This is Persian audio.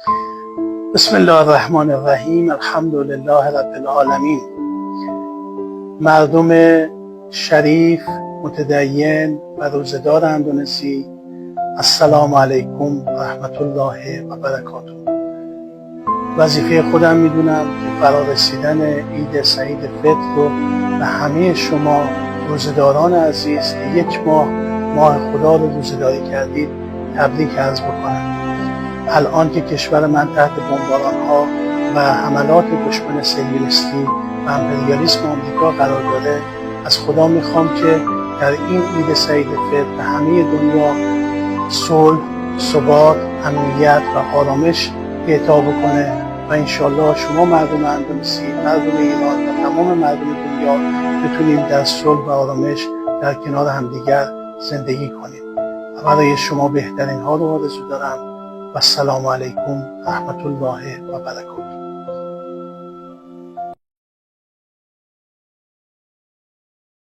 بسم الله الرحمن الرحیم. الحمد لله رب العالمین. مردم شریف، متدین و روزدار اندونزی، السلام علیکم و رحمت الله و برکاته. وظیفه خودم میدونم که فرا رسیدن عید سعید فطر رو به همه شما روزداران عزیز که یک ماه خدا رو روزداری کردید تبریک عرض بکنم. الان که کشور من تحت بمباران‌ها و حملات دشمن صهیونیستی و امپریالیسم آمریکا قرار داره، از خدا میخوام که در این عید سعید فطر به همه دنیا صلح، ثبات، امنیت و آرامش اعطا بکنه و انشالله شما مردم اندونزی، مردم ایران و تمام مردم دنیا بتونیم در صلح و آرامش در کنار همدیگر زندگی کنیم. و برای شما بهترین ها رو آرزو دارم و السلام علیکم رحمت الله و برکاته.